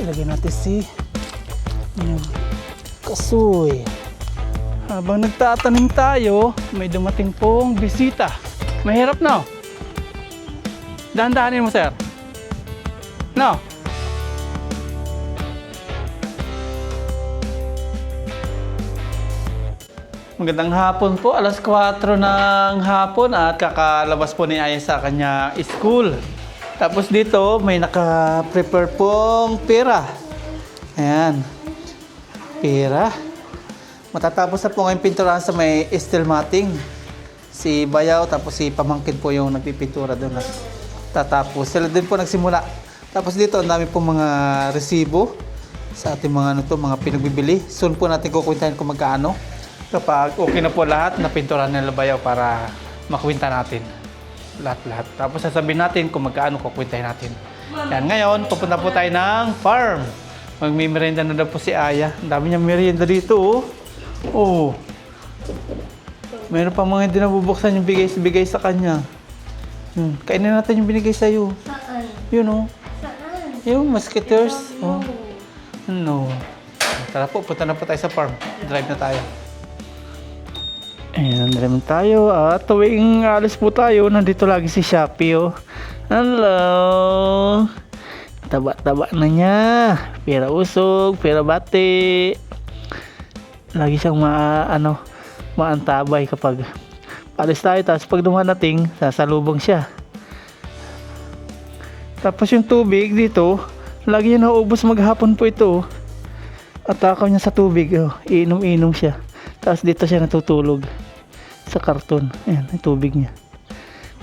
Ilagay natin si kasoy. Habang nagtatanim tayo, may dumating pong bisita. Mahirap na. Dahan-dahanin mo, sir. No. Magandang hapon po. Alas 4 ng hapon at kakalabas po ni Aya sa kanya school. Tapos dito may naka-prepare pong pera. Ayan. Pera. Matatapos na po ngayong pinturahan sa may steel matting. Si Bayaw tapos si Pamangkin po yung nagpipintura doon. Tatapos. Sila din po nagsimula. Tapos dito ang dami pong mga resibo sa ating mga mga pinagbibili. Soon po natin kukwentahin kung magkaano. Kapag okay na po lahat, napinturahan nila Bayaw para makwenta natin. Lahat-lahat. Tapos sasabihin natin kung magkaano kukwentahin natin. Yan, ngayon, pupunta po tayo ng farm. Magmimerienda na daw po si Aya. Ang dami niyang merienda dito, oh. Oh. Meron pa mga hindi nabubuksan yung bigay sa kanya. Kainin natin yung binigay sa'yo. Saan? Yun, oh. Saan? Yung mosquitoes. No. Oh. No. Tara po, punta na po tayo sa farm. Drive na tayo. Ayan, drive na tayo. At tuwing alis po tayo, nandito lagi si Shopee, oh. Hello! Taba-taba na niya. Pera usog, pera bati. Lagi siyang maantabay kapag alis tayo. Tapos pag dumanating, sasalubong siya. Tapos yung tubig dito, lagi niya nauubos maghapon po ito. At takaw niya sa tubig, oh. Iinom-inom siya. Tapos dito siya natutulog sa karton. Ayan, yung tubig niya.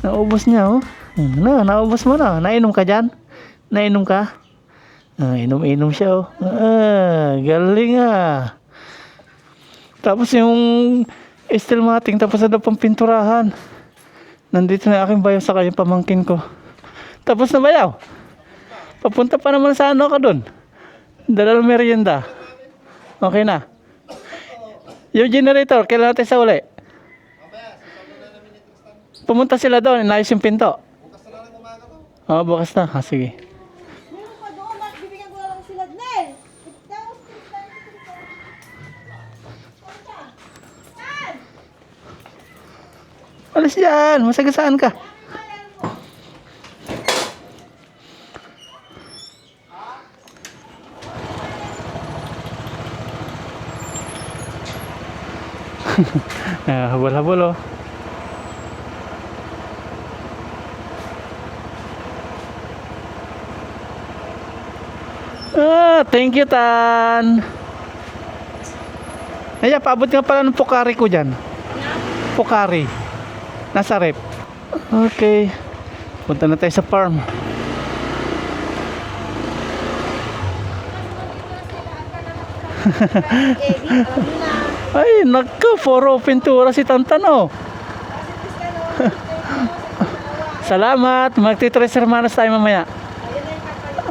Naubos niya, oh. Naubos mo na. Nainom ka dyan? Nainom ka? Inom-inom siya, oh. Galing, ah. Tapos yung steel matting, tapos na pang pinturahan. Nandito na aking Bayaw sa kanyang pamangkin ko. Tapos na Bayaw? Papunta pa naman sa ano ka dun? Dalal merienda. Okay na. Yung generator, kailan natin sa uli? Pumunta sila doon, inayos yung pinto. Bukas na lang umaga to. Oo, bukas na. Sige. Meron pa doon, mas bibigyan ko lang sila Nel. Alis yan, masagasaan ka. Habol-habol, oh. Thank you, Tan. Ay, paabot nga pala ng Pocari ko dyan. Pocari. Nasa rep. Okay. Punta na tayo sa farm. Ay, nagka, puro pintura si Tantan, oh. Salamat. Magti-tres hermanos tayo mamaya.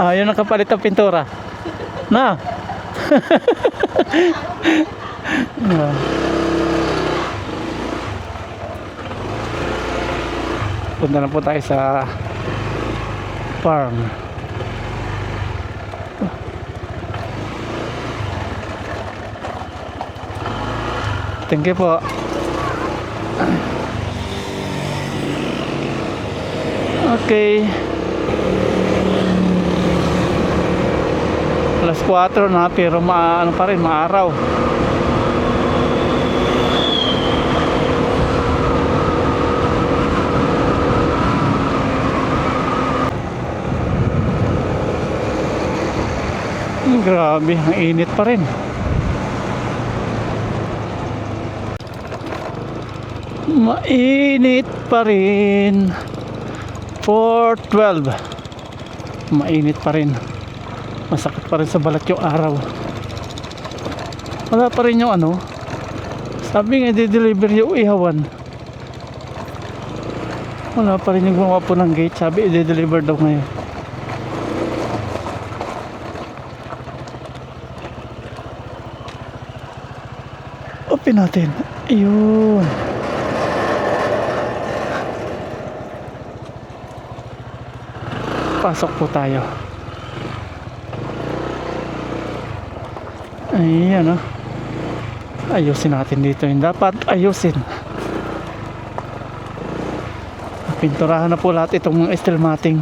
Yun ang kapalit ng pintura. Na. Punta na po tayo sa farm. Thank you po. Okay. Alas 4 na pero ano pa rin, maaraw. Grabe, ang init pa rin. Mainit pa rin. 4:12. Mainit pa rin. Masakit pa rin sa balat yung araw. Wala pa rin yung ano. Sabi nga i-deliver yung ihawan. Wala pa rin yung gumawa po ng gate. Sabi i-deliver daw ngayon. Open natin. Ayun. Pasok po tayo. Ayan, oh. Ayusin natin dito yung dapat ayusin. Pinturahan na po lahat itong mga steel matting.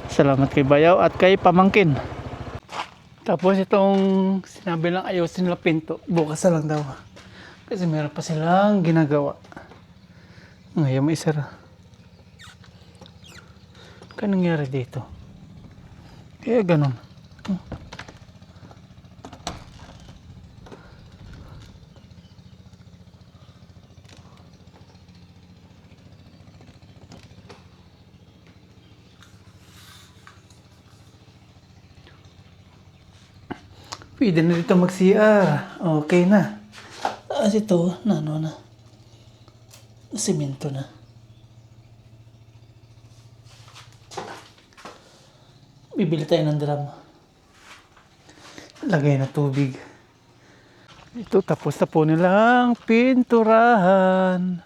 Salamat kay Bayaw at kay Pamangkin. Tapos itong sinabi lang ayusin nila pinto, bukas na lang daw. Kasi meron pa silang ginagawa. Ngayon may isara. Kaya nangyari dito? Kaya ganun. Pwede na dito mag-CR. Okay na. Tapos ito, ano na. Simento na. Bibili tayo ng drum. Lagay na tubig. Ito, tapos na po nilang pinturahan.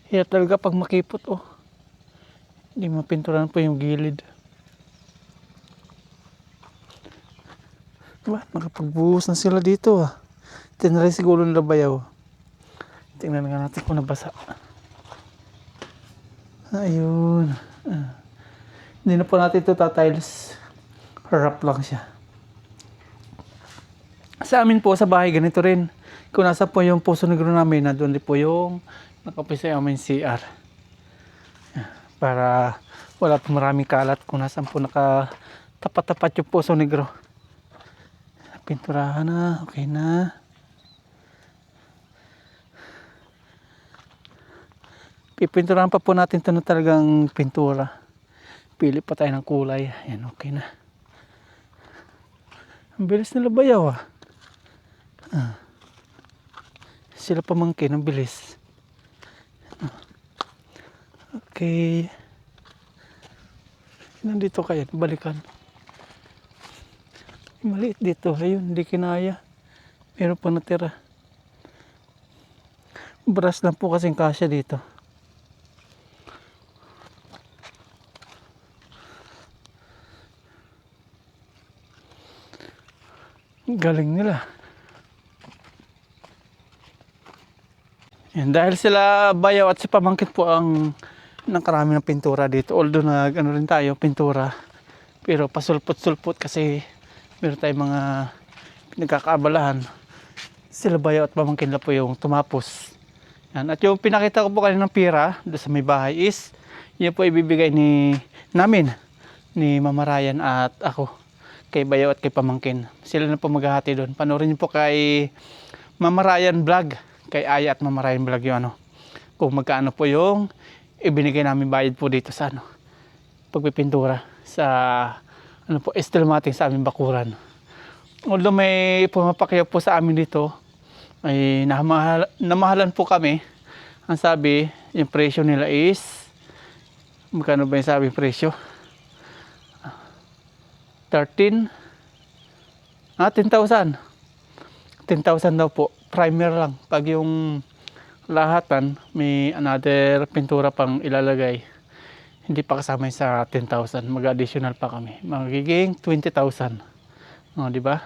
Hirap talaga pag makipot, oh. Hindi mapinturahan po yung gilid. Diba? Nakapagbuhos na sila dito, ah. Tinry siguro nila Bayaw. Tingnan nga natin kung nabasa. Ayun. Hindi na po natin ito tatiles. Wrap lang siya. Sa amin po, sa bahay, ganito rin. Kung nasa po yung Poso Negro namin, na doon din po yung nakapisa yung aming CR. Para wala po maraming kalat kung nasaan po nakatapat-tapat yung Poso Negro. Pinturahan na, okay na. Pipinturahan pa po natin ito na talagang pintura. Pili pa tayo ng kulay. Ayan, okay na. Ang bilis nila Bayaw, ah. Sila Pamangkin, ang bilis. Okay. Nandito kayo, balikan. Maliit dito, ayun, hindi kinaya. Meron pa natira. Brass lang po kasing kasya dito. Galing nila. Yan, dahil sila Bayaw at si Pamangkin po ang nakarami ng pintura dito. Although ano rin tayo, pintura. Pero pasulpot-sulpot kasi meron tayong mga pinagkakaabalahan. Sila Bayaw at Pamangkin na po yung tumapos. Yan. At yung pinakita ko po kanina ng pira doon sa may bahay is yun po ibibigay namin ni Mama Ryan at ako kay Bayaw at kay Pamangkin. Sila na po maghahati doon. Panoorin niyo po kay Mama Ryan Vlog, kay Aya at Mama Ryan Vlog yung ano, kung magkano po yung ibinigay namin bayad po dito sa ano, pagpipintura sa ano po, steel matting sa aming bakuran. Although may pumapakyaw po sa amin dito, ay namahalan po kami. Ang sabi, yung presyo nila is, magkano ba yung sabi presyo? 10,000. 10,000 daw po. Primer lang. Pag yung lahatan, may another pintura pang ilalagay. Hindi pa kasama yung sa 10,000. Mag-additional pa kami. Magiging 20,000. O, di ba?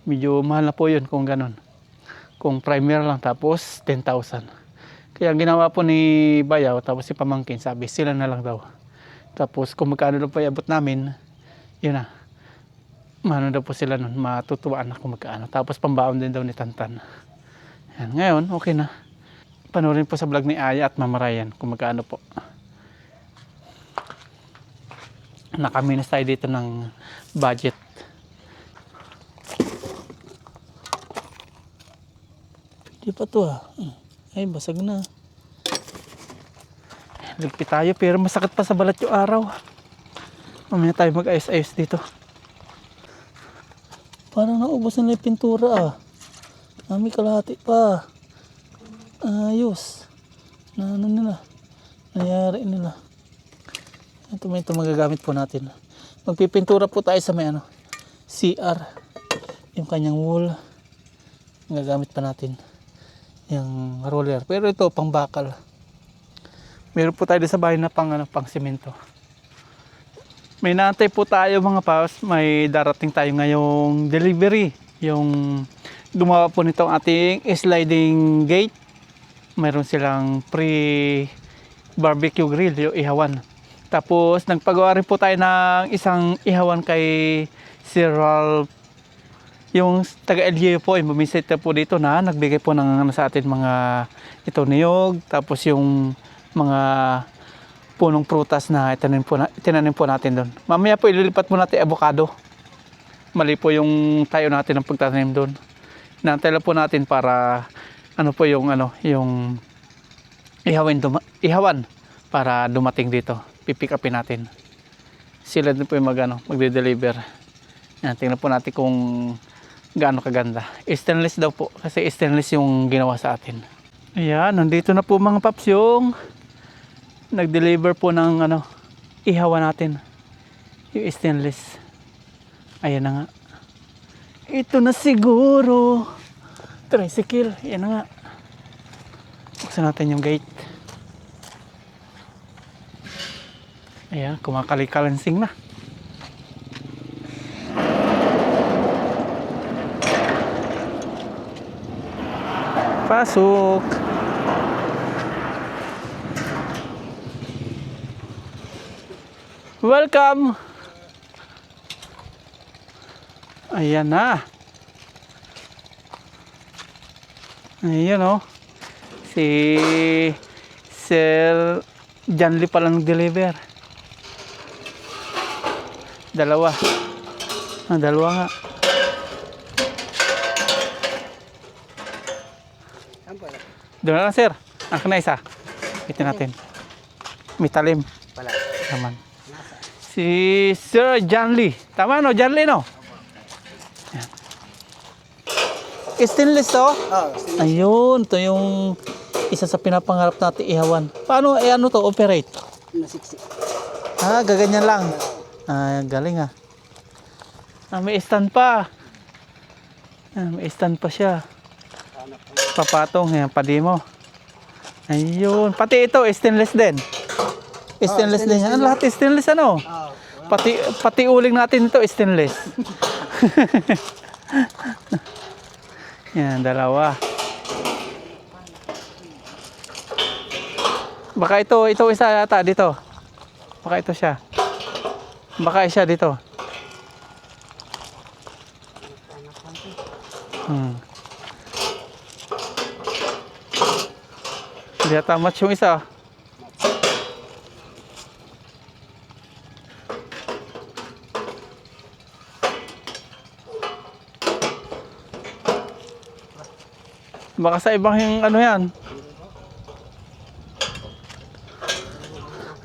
Medyo mahal na po yun kung ganun. Kung primer lang tapos 10,000. Kaya ginawa po ni Bayaw tapos si Pamangkin, sabi sila na lang daw. Tapos kung magkano daw po iabot namin, yun na. Mano daw po sila nun, matutuwaan na kung magkano. Tapos pambaon din daw ni Tantan. Yan. Ngayon, okay na. Panoorin po sa vlog ni Aya at Mama Ryan kung magkano po. Nakaminas tayo dito ng budget. Di pa to, ah. Ay, basag na. Ligpit tayo pero masakit pa sa balat yung araw. Mamaya tayo mag-ayos-ayos dito. Parang naubos na yung pintura, ah. May kalahati pa. Ayos. Na ano nila. Nangyari nila. Ito magagamit po natin. Magpipintura po tayo sa may ano, CR. Yung kanyang wall. Magagamit pa natin. Yung roller. Pero ito pang bakal. Meron po tayo sa bahay na pang semento. May naantay po tayo mga paus. May darating tayo ngayong delivery. Yung gumawa po nitong ating sliding gate. Mayroon silang barbecue grill, yung ihawan. Tapos nagpagawa rin po tayo ng isang ihawan kay Sir Ralph. Yung taga LGU po, bumisit po dito na nagbigay po ng ano sa atin mga ito niyog. Tapos yung mga punong prutas na tinanim po natin doon. Mamaya po ililipat mo natin avocado. Mali po yung tayo natin ng pagtatanim doon. Inaantay lang po natin para ano po yung ihawan para dumating dito. Pipick upin natin. Sila din po yung magde-deliver. Yan, tingnan po natin kung gaano kaganda. Stainless daw po kasi stainless yung ginawa sa atin. Ayan, nandito na po mga paps yung nag-deliver po ng ihawan natin. Yung stainless. Ayan na nga. Ito na siguro. Tricycle. Ayan na nga. Buksan natin yung gate. Ayan, kumakali-kalansing na. Pasok. Welcome. Ayan na. Ayan o. Si Sir Janly palang deliver. Dalawa. Dalawa nga. Doon na lang, sir. Ang na isa. Ito natin. May talim. Wala. Naman. Si Sir Janly. Tama no? Janly no? Yan. Stainless to? Ayun. Ito yung isa sa pinapangarap natin ihawan. Paano, ano to? Operate? Nasiksi. Gaganyan lang. Galing ah. May stand pa. May stand pa siya. Papatong. Yan, padi mo. Ayun. Pati ito, stainless din. Stainless din yan. Lahat stainless ano? Pati uling natin ito, stainless. Yan, dalawa. Baka ito isa yata dito. Baka ito siya. Baka siya dito. Hindi yata match yung isa. Baka sa ibang yung ano yan.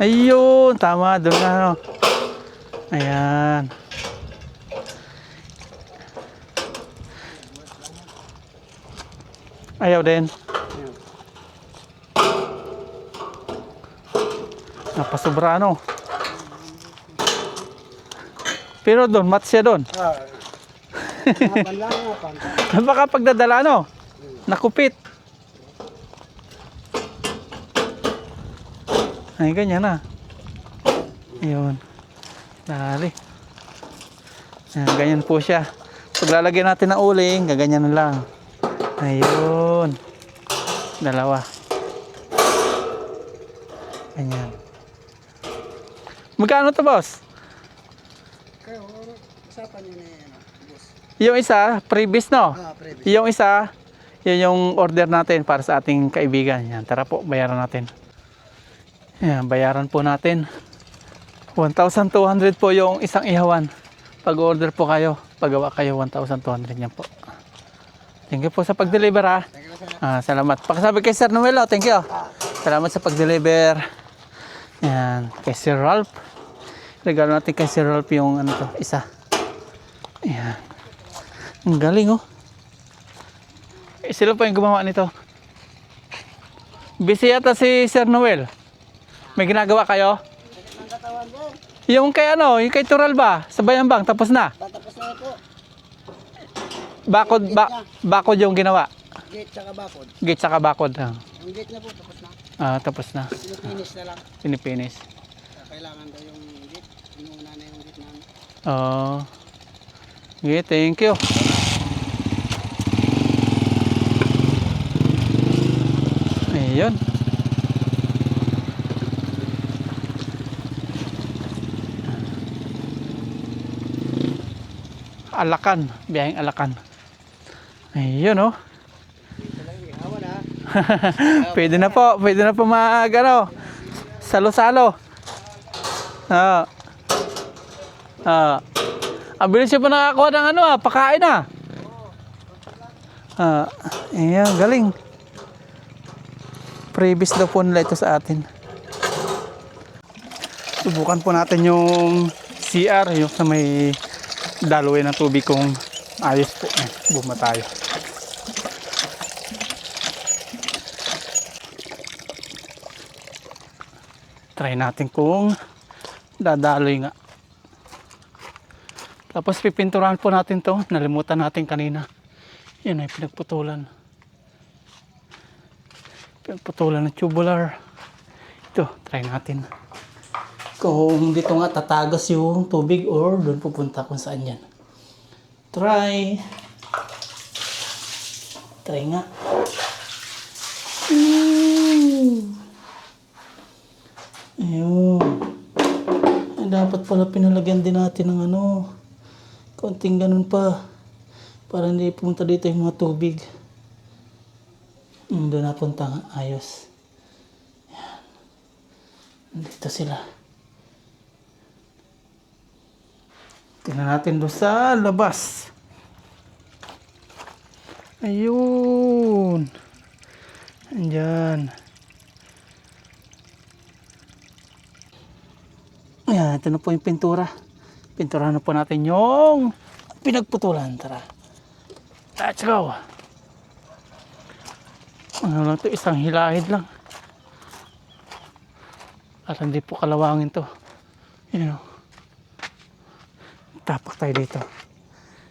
Ayun, tama. Doon na ano. Ayan. Ayaw din. Napasobra ano. Pero doon, match siya doon. Baka pagdadala ano. Nakupit. Ay, ganyan na. Ayun. Dali. Ayan, ganyan po siya. Paglalagyan natin ng uling, gaganyan na lang. Ayun. Dalawa. Ganyan. Magkano to, boss? Kayo, usapan nyo na yan, boss. Yung isa, previous no? Previous. Yung isa, yun yung order natin para sa ating kaibigan. Yan, tara po, bayaran natin. Yan, bayaran po natin. 1,200 po yung isang ihawan. Pag-order po kayo, pagawa kayo 1,200 yan po. Thank you po sa pag-deliver ha. Salamat. Pakisabi kay Sir Noel, thank you. Salamat sa pag-deliver. Yan, kay Sir Ralph. Regalo natin kay Sir Ralph yung ano to, isa. Yan. Ang galing oh. Sila po yung gumawa nito. Busy yata si Sir Noel. May ginagawa kayo? Yung kay ano, yung kay Tural ba? Sa Bayambang, tapos na? Tatapos na ito. Bakod yung ginawa? Gate tsaka bakod. Gate saka bakod. Yung gate na po, tapos na. Tapos na. Pinipinis na lang. Pinipinis. Kailangan daw yung gate. Inuna na yung gate namin. Okay, thank you. Ayun. Alakan, biyaheng Alakan. Ayun oh. Pwede na po mag ano, salo-salo. Ah. Ah. Ang bilis siya pa nakakuha ng ano pakain ayan, galing. Previous daw po nila ito sa atin. Subukan po natin yung CR, yung sa may daloy ng tubig kung ayos po. Buma tayo. Try natin kung dadaloy nga. Tapos pipinturahan po natin to. Nalimutan natin kanina. Yan ay pinagputulan. Pinagputulan ng tubular. Ito, try natin. Kung dito nga tatagas yung tubig or doon pupunta kung saan yan. Try. Try nga. Ayun. Ay, dapat pala pinalagyan din natin ng ano. Konting ganun pa. Para hindi pumunta dito yung mga tubig. Doon napunta nga. Ayos. Yan. Dito sila. Tingnan natin doon sa labas. Ayun. Andyan. Ayan, ito na po yung pintura. Pinturahan na po natin yung pinagputulan. Tara. Let's go. Ano lang ito, isang hilahid lang. At hindi po kalawangin to. Yun o. Tapak tayo dito.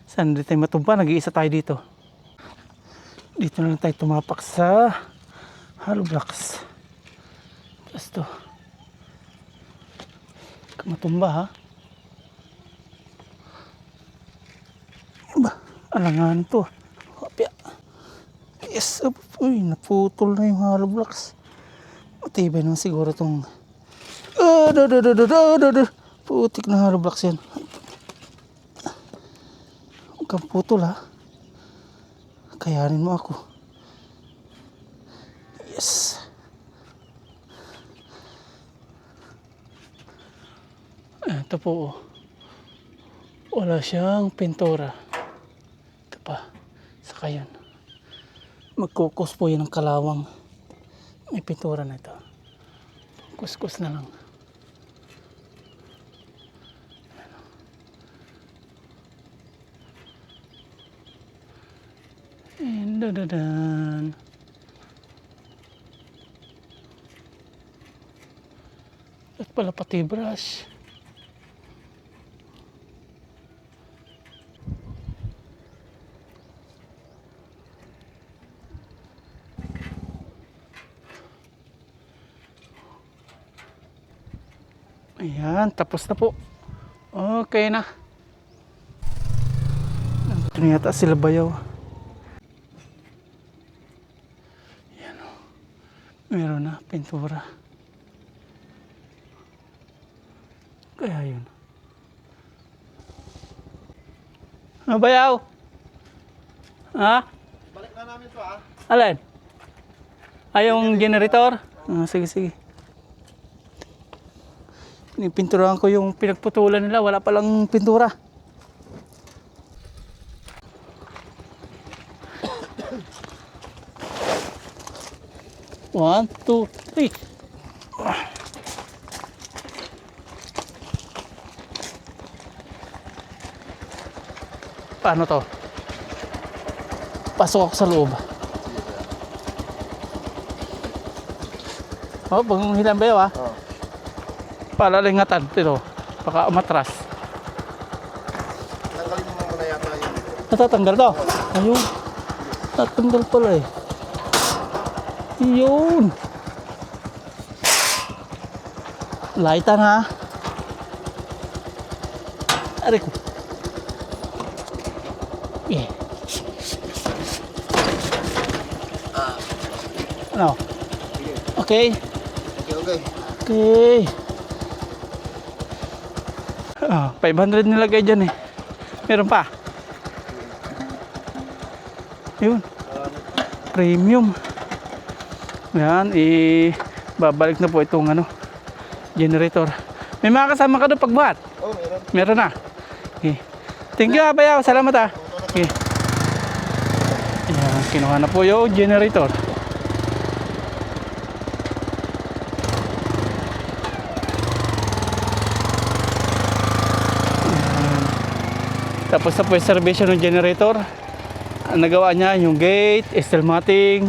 Saan dito tayo matumpa? Nag-iisa tayo dito. Dito na lang tayo tumapak sa hollow blocks. Tapos to. Matumba ha. Ba, alangan to. Hopya. Yes. Uy, naputol na yung hollow blocks. Matibay naman siguro itong putik na hollow blocks yan. Huwag kang putol ha. Kayanin mo ako. Yes. Ito po. Wala siyang pintura. Ito pa. Saka yun. Magkukos po yun ng kalawang. May pintura na ito. Kuskus na lang. And dadadan. At pala pati brush. Ayan, tapos na po. Okay na. Ito na yata sila bayaw. Ayan o. Meron na pintura. Kaya yun. Bayaw? Ha? Balik na namin to Alin? Yung generator? Sige, sige. Pininturahan ko yung pinagputulan nila. Wala palang pintura. One, two, three. Paano to? Pasok ako sa loob. Oh, bang hilang ba yun Oo. Palalingatan ito. Baka umatras. Tanggalin mo muna yata yun. Natatanggal to? Ayun. Natanggal pala eh. Yun. Laitan ha. Aray ko. Yeah. Ano? Okay? Okay. Okay. 500 nilagay dyan eh. Meron pa. Yun. Premium. Yan, babalik na po itong generator. May mga kasama ka doon pagbuhat? Oh, meron. Meron na. Okay. Thank you, Bayaw. Salamat ah. Okay. Ayan, kinuha na po yung generator. Ayan. Tapos na po yung servisyo ng generator. Ang nagawa niya yung gate, steel matting,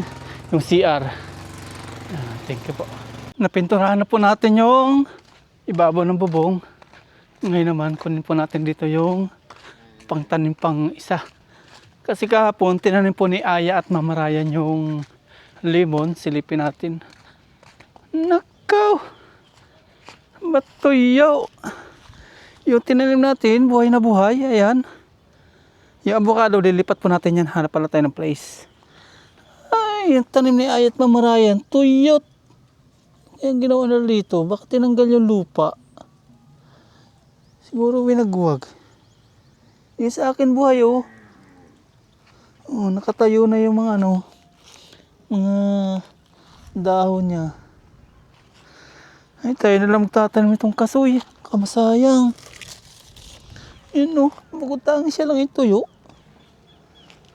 yung CR. Ayan, thank you po. Napinturahan na po natin yung ibabaw ng bubong. Ngayon naman, kunin po natin dito yung pangtanim pang isa. Kasi kahapon, tinanim po ni Aya at Mama Ryan yung lemon. Silipin natin. Nakaw! Batuyaw! Yung tinanim natin, buhay na buhay. Ayan. Yung avocado, lilipat po natin yan. Hanap pala tayo ng place. Ay, yung tanim ni Aya at Mama Ryan, tuyot! Yung ginawa na dito, bakit tinanggal yung lupa? Siguro winagwag. Yung sa akin buhay oh. Oh, nakatayo na yung mga mga dahon niya. Ay, tayo na lang magtatanim itong kasoy. Kamasayang. Yun oh, magutangin siya lang yung tuyo.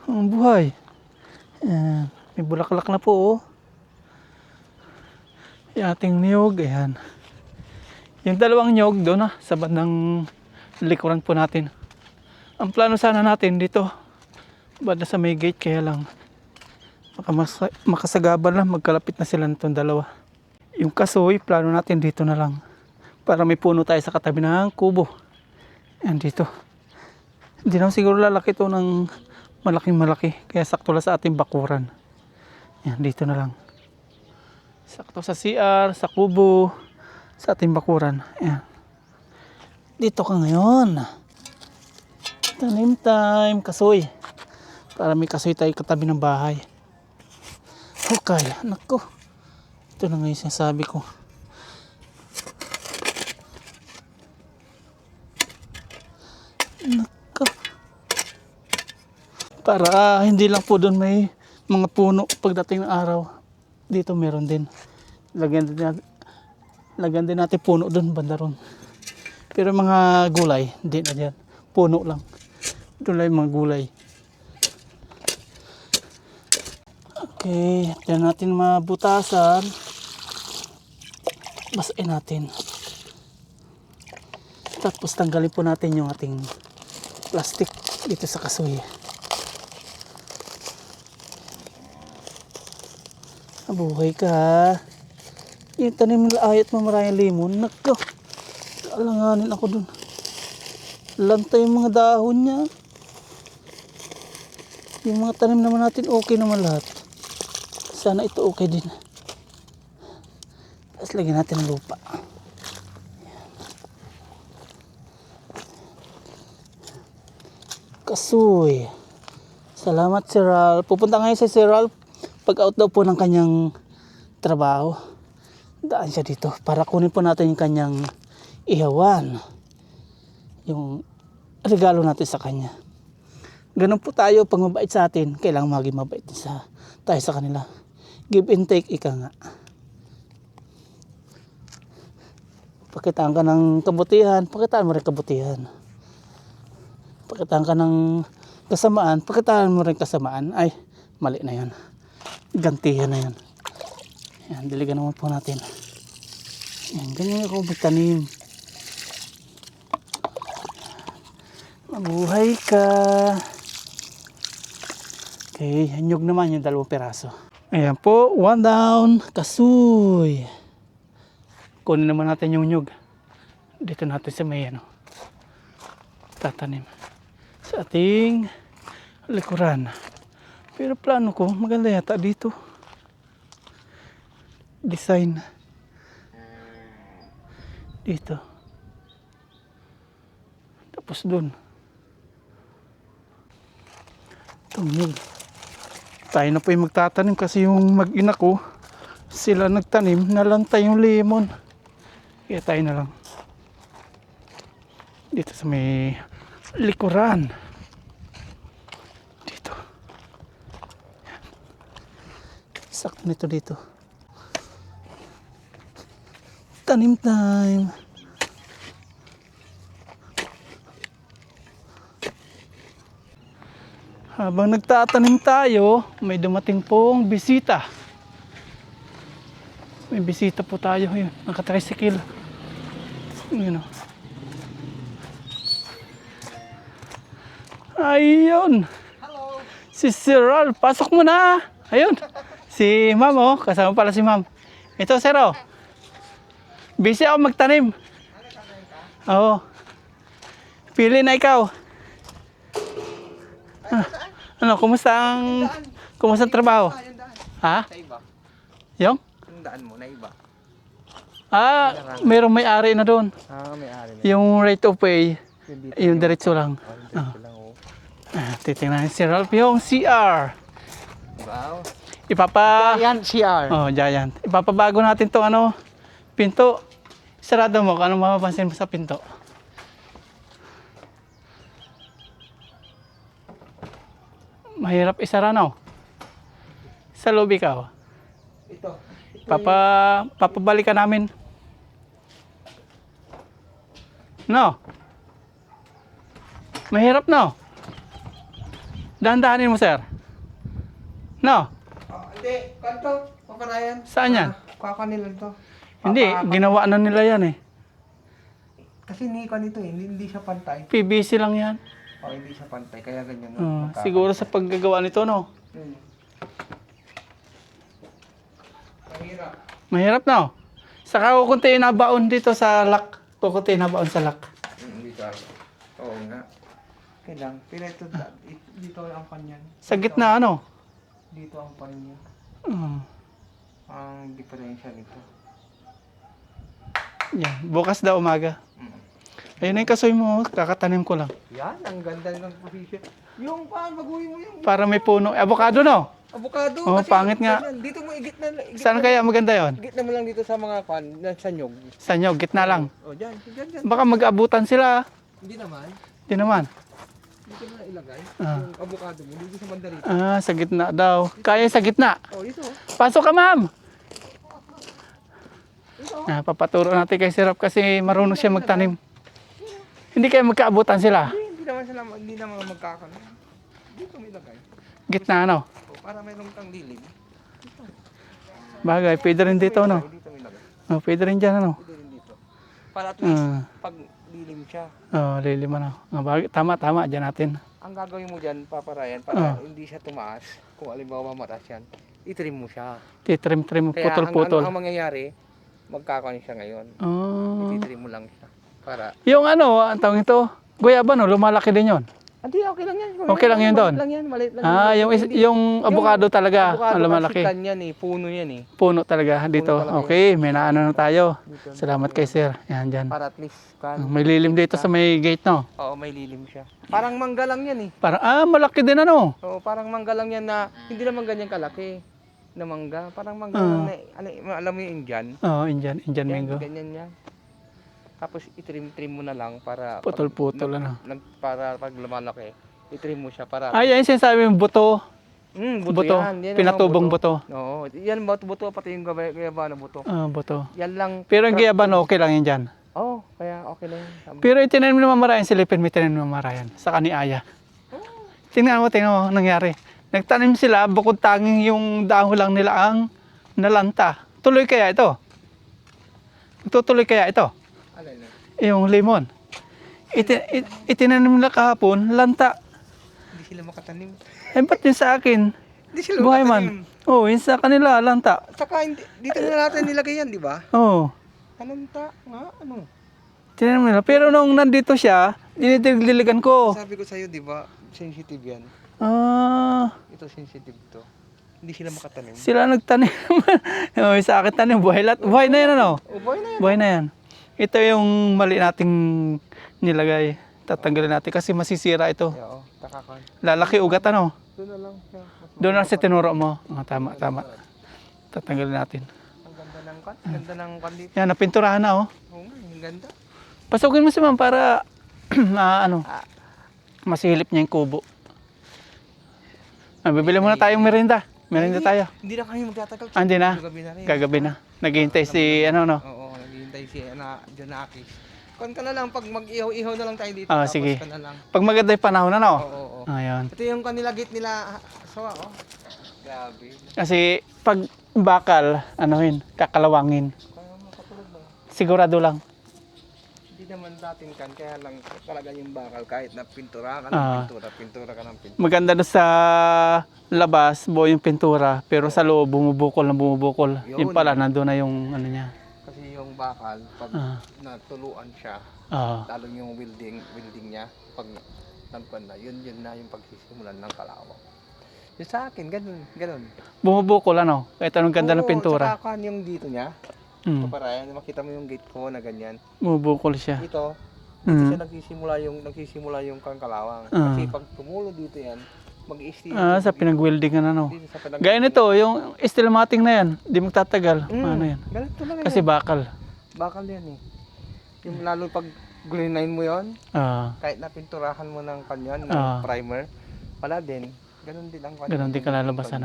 Ang buhay. Ayan, may bulaklak na po oh. Yung ating niyog, ayan. Yung dalawang niyog doon sa bandang likuran po natin. Ang plano sana natin dito, banda sa may gate, kaya lang makasagabal na, magkalapit na sila nitong dalawa. Yung kasoy, plano natin dito na lang. Para may puno tayo sa katabi ng kubo. Ayan dito. Hindi naman siguro lalaki ito ng malaking malaki. Kaya sakto lang sa ating bakuran. Ayan, dito na lang. Sakto sa CR, sa kubo, sa ating bakuran. Ayan. Dito ka ngayon. Tanim time, kasoy. Para may kasoy tayo katabi ng bahay. Okay, nako. Ito na nga yung sinasabi ko. Nako. Para hindi lang po doon may mga puno pagdating ng araw. Dito meron din. Lagyan din natin puno doon, banda ron. Pero mga gulay, hindi na dyan. Puno lang. Doon lang mga gulay. Okay, tignan natin mabutasan. Basain natin. Tapos tanggalin po natin yung ating plastic dito sa kasoy. Mabuhay ka ha. Yung tanim nila Aya at Mama Ryan lemon. Nako, alanganin ako dun. Lantay yung mga dahon niya. Yung mga tanim naman natin okay naman lahat. Sana ito okay din. Tapos lagyan natin ng lupa. Kasoy. Salamat Sir Ralph. Pupunta ngayon si Sir Ralph. Pag out daw po ng kanyang trabaho, daan siya dito para kunin po natin yung kanyang ihawan. Yung regalo natin sa kanya. Ganun po tayo pag mabait sa atin. Kailangan maging mabait tayo sa kanila. Give and take, ika nga. Pakitaan ka ng kabutihan, pakitaan mo rin kabutihan. Pakitaan ka ng kasamaan, pakitaan mo rin kasamaan. Ay, mali na yan. Gantihan na yan. Yan, diligan naman po natin. Yan, ganyan ako magtanim. Mabuhay ka. Okay, nyug naman yung 2 piraso. Ayan po, 1 down, kasoy. Kunin naman natin yung nyug. Dito natin sa may tatanim. Sa ating likuran. Pero plano ko, maganda yata dito. Design. Dito. Tapos dun. Itong nyug. Tayo na po yung magtatanim kasi yung mag-ina ko Sila nagtanim, nalanta yung lemon. Kaya tayo na lang. Dito sa may likuran. Dito. Yan. Sakto nito dito. Tanim time. Habang nagtatanim tayo, may dumating pong bisita. May bisita po tayo. Yun, nakatricycle. Yun o. Ayun. Hello. Si Sir Ralph, pasok mo na. Ayun. Si Ma'am oh, kasama pala si Ma'am. Ito Sir oh. Busy ako magtanim. Oo. Pili na ikaw. Ah, ano, kumusta ang trabaho? Yung daan. Ha? Sa iba. Yung? Yung daan mo na iba. Ah, mayroong may-ari na doon. May ari na. Yung rate of pay, Yung dito. yung diretso lang. Dito lang oh. Titingnan si Ralph yung CR. Wow. Yan, CR. Oh, giant. Ipapabago natin tong ano, pinto. Sarado mo, kung anong mapapansin mo sa pinto. Mahirap isara no? Sa loob ikaw. Ito. Papabalikan namin. No? Mahirap no? Dahan-dahanin mo, sir. No? Hindi. Kanto. Paparayan. Saan yan? Kakanin lang to. Hindi, ginawa na nila yan eh. Kasi hindi ka nito eh. Hindi siya pantay. PVC lang yan. Hindi siya pantay. Kaya ganyan. Siguro sa paggagawa nito, no? Mahirap. Mahirap no? Saka kukunti na baon dito sa lock. Kukunti na baon sa lock. Dito ako. Oo nga. Kailang. Pero ito, dito ang kanyan. Sa gitna ano? Dito ang kanya. Ang diferensya nito. Yan, bukas daw umaga. Ayun na yung kasoy mo, kakatanim ko lang. Yan, ang ganda ng position. Yung baguhin mo yung Para may puno. Avocado no? avocado. Oh, kasi pangit nga. Dito mo igit na. Saan kaya maganda yon? Igit na mo lang dito sa mga sa nyog. Sa inyo, gitna lang. O, dyan. Baka mag-abutan sila. Hindi naman. Di naman. Dito na ilagay. Ah. Yung avocado mo. Dito sa banda rito. Ah, sa gitna daw. Kaya sa gitna. O, dito. Pasok ka, ma'am. Papaturo natin kay Sirap kasi marunong siya magtanim. Hindi kayo magkaabutan sila. Hindi naman magkakaroon. Dito mo ilagay. Gitna ano? O, para mayroong kang dilim. Bagay, pwede rin dito no? Dito mo ilagay. Oh, pwede rin dyan ano? Pwede rin dito. Para at least, Ah. pag dilim siya, Oh, liliman na. Tama, dyan natin. ang gagawin mo dyan, paparayan, para hindi siya tumaas. Kung alimbawa mataas yan, itrim mo siya. Titrim-trim, Kaya putol-putol. ang mangyayari, magkakaroon siya ngayon. Oh. Ititrim mo lang siya. Para, Yung ano, ang tawag ito, guyaba no, lumalaki din yon. hindi, okay lang yan. Okay lang yun doon? Maliit lang yan, maliit lang Ah, yan. yung avocado talaga, Avocado lumalaki. kasi yan eh, puno yan eh. Puno talaga dito. talaga Okay, may naano na tayo. Dito. Salamat kay Sir. Yan, dyan. Para at least, May lilim dito sa may gate no. oo, may lilim siya. Parang mangga lang yan eh. Parang, malaki din ano. Oo, parang mangga lang yan na, hindi naman ganyan kalaki na mangga. Parang mangga lang na, alam mo yung Indian? Oo, Indian Yan, mango. ganyan yan. Tapos itrim-trim mo na lang para Putol-putol ano. para pag lumalaki, itrim mo siya para Ay, yan sinasabi yung buto. buto, Buto. yan. Yan ang Pinatubong mga buto. Oo, yan buto pati yung gayaba na buto. Buto. Yan lang. Pero yung giyaban, okay lang yan dyan. Oo, kaya okay lang yan. Pero itinanim naman marayan, silipin may tinanim naman marayan. Sa kaniaya. Tingnan mo, nangyari. Nagtanim sila, bukod tanging yung dahon lang nila ang nalanta. Tuloy kaya ito? Tutuloy kaya ito? Alin na? Yung lemon. Itinanim nila kahapon, lanta. Hindi sila makatanim. Eh, ba't yun sa akin? Hindi sila Buhay makatanim. man. Oo, yun sa kanila, lanta. Saka dito na natin nilagay yan, di ba? Oo. Kananta nga, ano? Tinanim nila. Pero nung nandito siya, dinidiligan ko. Sabi ko sa'yo, di ba? Sensitive yan. Ito sensitive to. Hindi sila makatanim. Sila nagtanim. Yung sa akin tanim, buhay lahat. Buhay na yan ano? O, boy na yan. Buhay na yan. Ito yung mali nating nilagay. Tatanggalin natin kasi masisira ito. Oo, takakan. Lalaki ugat ano? Doon na lang siya. Doon na si tinuro mo. Tama. Tatanggalin natin. Ang ganda ng kan dito. Yan, napinturahan na oh. Oo nga, ang ganda. Pasukin mo si ma'am para masilip niya yung kubo. Bibili muna tayong merinda. Merinda tayo. Hindi na kami magtatagal. Hindi na. Gabi na rin. Gagabi na. Naghihintay si no. Oo, naghihintay si Jonakis. Kon ka na lang pag mag-ihaw-ihaw na lang tayo dito. Ah, tapos sige. ka na lang. Pag maganda yung panahon na no. Oo. Ayun. Ito yung kanila gate nila sawa oh. Grabe. Kasi pag bakal, kakalawangin. Kaya makatulog ba? Sigurado lang. Hindi naman dating kan, kaya lang talaga yung bakal kahit na pintura ka ng Ah. pintura ka ng pintura. Maganda doon sa labas, buo yung pintura, pero sa loob bumubukol. Yun. Yung pala nandoon na yung ano niya. Kasi yung bakal, pag Ah. natuluan siya, Ah. lalo yung welding niya, pag nagpan na, yun na yung pagsisimulan ng kalawang. Yung sa akin, ganun. Bumubukol kahit anong ganda ng Oo, pintura. tsaka kan yung dito niya, Mm. paparayan, makita mo yung gate ko na ganyan. Bumubukol siya. Dito Mm. siya nagsisimula yung kalawang. Ah. Kasi pag tumulo dito yan, mag-i-steel. Sa pinag-weldingan Dito sa pinag- Gaya nito, yung steel matting na yan, di magtatagal. Ano yan? Ganito talaga Kasi yan. bakal. Bakal yan eh. Yung lalo pag glinine mo yon, Ah, kahit na pinturahan mo ng kanyan, ng Ah. primer, wala din. Ganun din ang kanyan. ganun din kalalabasan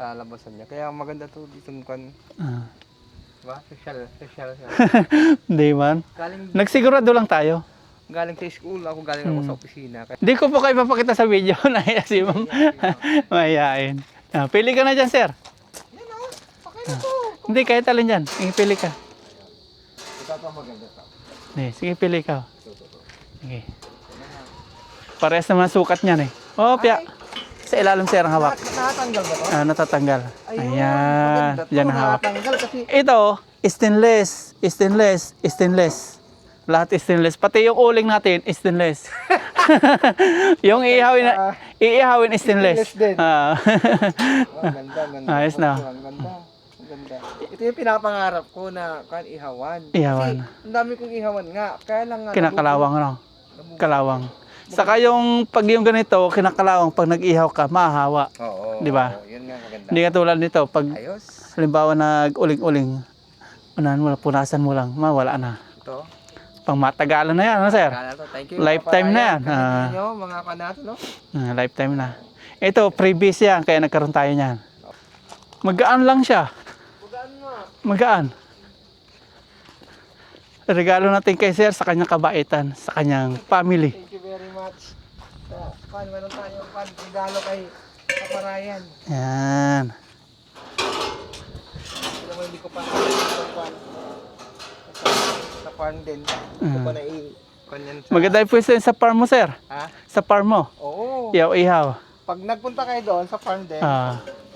Kalalabasan niya. Kaya maganda to dito kan. Ah. Diba? Social siya. Hindi man. Galing Nagsigurado lang tayo. sa school, ako galing ako sa opisina. Kaya, Di ko po kayo papakita sa video na si ma'am. Mahihain. Pili ka na dyan, sir. yan o, okay na to. Hindi, kahit alin dyan. Sige, pili ka. Ito pa maganda to. Sige, pili ka. Sige. Parehas naman ang sukat niyan Oh, pia. Sa ilalim, sir, ang hawak. Nakatanggal ba to? Natatanggal. Ayun, Ayan. maganda to. Diyan ang hawak. Nakatanggal kasi Ito, stainless. Lahat stainless. Pati yung uling natin, stainless. Yung iihawin stainless. Stainless din. Ganda. Ayos na. Ang ganda. Ito yung pinapangarap ko na ihawan. Ihawan. Kasi ang dami kong ihawan nga. Kaya lang nga. Kinakalawang, Kalawang. Saka pag yung ganito, kinakalawang, pag nag-ihaw ka, mahahawa. Oo. Di ba? Yun nga maganda. Hindi ka tulad nito, pag Ayos. halimbawa nag-uling-uling, punasan mo lang, mawala na. Ito. Pang matagalan na yan, sir? Kala to. Thank you. Lifetime na yan. Kasi nyo, mga kanato, no? Lifetime na. Ito, previous yan, kaya nagkaroon tayo niyan. Magaan lang siya. Bugaan nga. Magaan. Regalo natin kay sir sa kanyang kabaitan, sa kanyang family. Thank you very much. Meron tayong regalo kay Kaparayan. Yan. Alam mo, hindi ko pa sa farm din. Hindi ko pa kanyan sa... Maganda yung pwesto yun sa farm mo, sir. Ha? Sa farm mo. Oo. Ihaw-ihaw. Pag nagpunta kayo doon sa farm din,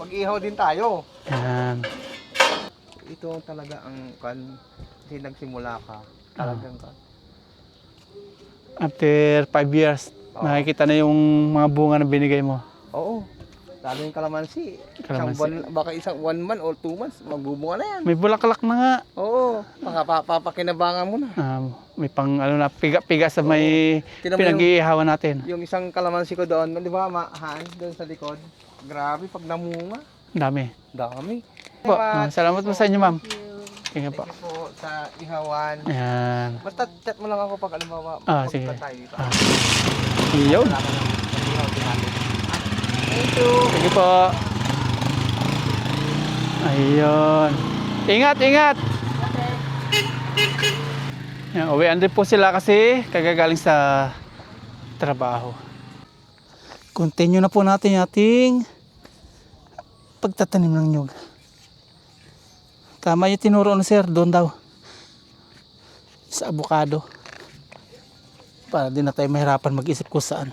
mag-ihaw din tayo. Yan. Ito talaga ang kasi nagsimula ka. Talagang ka. After 5 years, nakikita na yung mga bunga na binigay mo. Oo. Lalo yung kalamansi. Isang Kalamansi. buwan, baka 1 month or 2 months, magbubunga na yan. May bulaklak na nga. Oo. Papakinabangan mo na. May pang piga-piga sa may Tingnan mo pinag-iihawan natin. Yung isang kalamansi ko doon, di ba, doon sa likod. Grabe, pag namunga. Dami. Dami. Po, salamat po sa inyo, ma'am. Sige Thank po. you po sa ihawan. Ayan. Basta chat mo lang ako pag alimbawa, Sige. tayo dito. Iyon. Mag-ihaw din natin. Thank you. Sige po. Ayun. Ingat. Yan, uwian din po sila kasi kagagaling sa trabaho. Continue na po natin yung ating pagtatanim ng nyug. Tama yung tinuro na sir, doon daw. Sa avocado. Para din na tayo mahirapan mag-isip kung saan.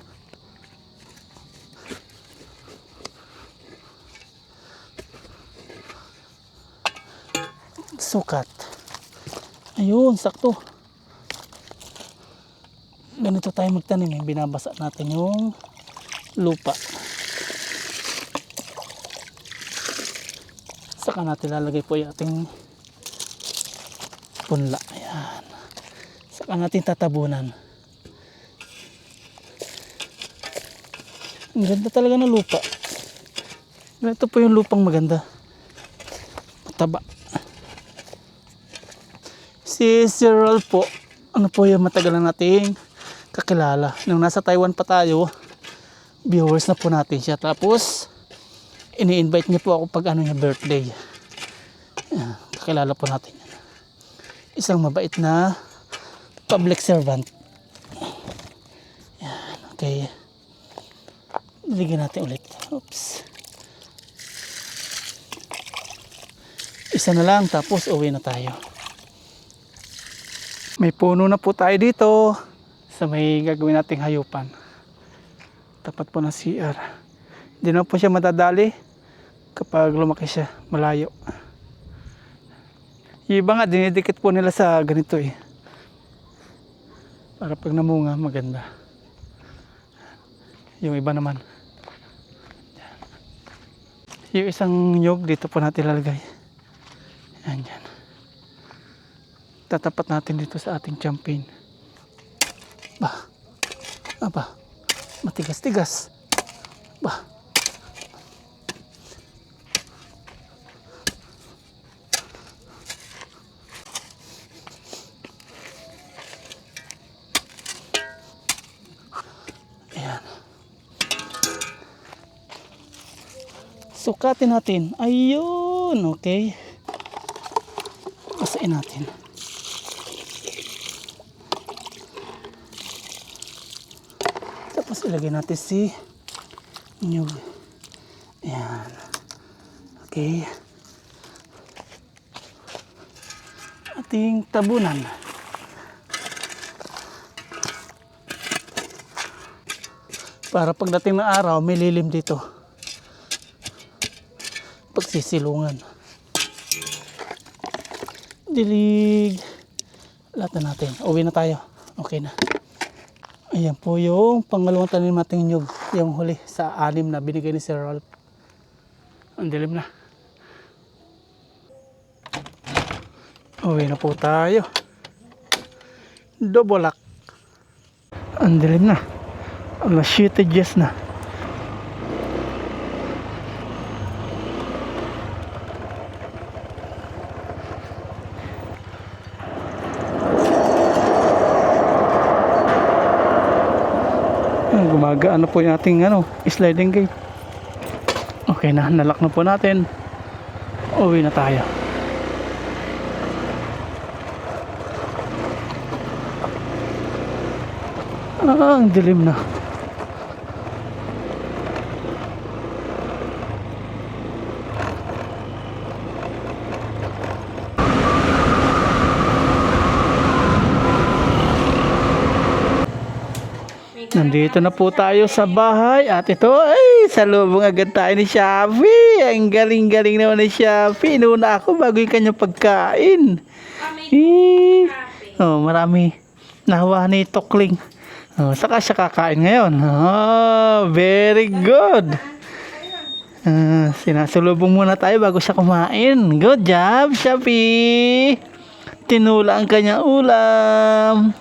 Sukat. Ayun, sakto. Ganito tayo magtanim. Binabasa natin yung lupa. Saka natin lalagay po yung ating punla. Ayan. Saka natin tatabunan. Ang ganda talaga ng lupa. Ito po yung lupang maganda. taba. Si Sir Rolf po, ano po yung matagal na nating kakilala. Nung nasa Taiwan pa tayo, viewers na po natin siya. Tapos, ini-invite niya po ako pag ano niya birthday. Yan, kakilala po natin yan. Isang mabait na public servant. Yan, okay. Ligyan natin ulit. Oops. Isa na lang, tapos uwi na tayo. May puno na po tayo dito sa may gagawin nating hayupan. Tapat po ng CR. Hindi na po siya madadali kapag lumaki siya, malayo. Yung iba nga, dinidikit po nila sa ganito eh. Para pag namunga, maganda. Yung iba naman. Yung isang nyug, dito po natin lalagay. Yan, yan. Tatapat natin dito sa ating champagne. Bah. Aba. Matigas-tigas. Bah. Ayan. Sukatin natin. Ayun. Okay. Basain natin. Tapos ilagay natin si nyug. Ayan. Okay. Ating tabunan. Para pagdating ng araw, may lilim dito. Pagsisilungan. Dilig. Lahat na natin. Uwi na tayo. Okay na. Ayan po yung pangalawang tanim nating nyug. Yung huli sa 6 na binigay ni Sir Rolf. Ang dilim na. Uwi na po tayo. Double lock. Ang dilim na. Alas 7 Diyos na. Gumagaan na po yung ating sliding gate. Okay na, nalock na po natin. Uwi na tayo. Ang dilim na. Nandito na po tayo sa bahay at ito ay salubong agad tayo ni Shafi. Ang galing-galing naman ni Shafi. Inuna ako bago yung kanyang pagkain. Oh, marami. Nahawa ni Tokling. Oh, saka siya kakain ngayon. Oh, very good. Sinasalubong muna tayo bago siya kumain. Good job, Shafi. Tinula ang kanyang ulam.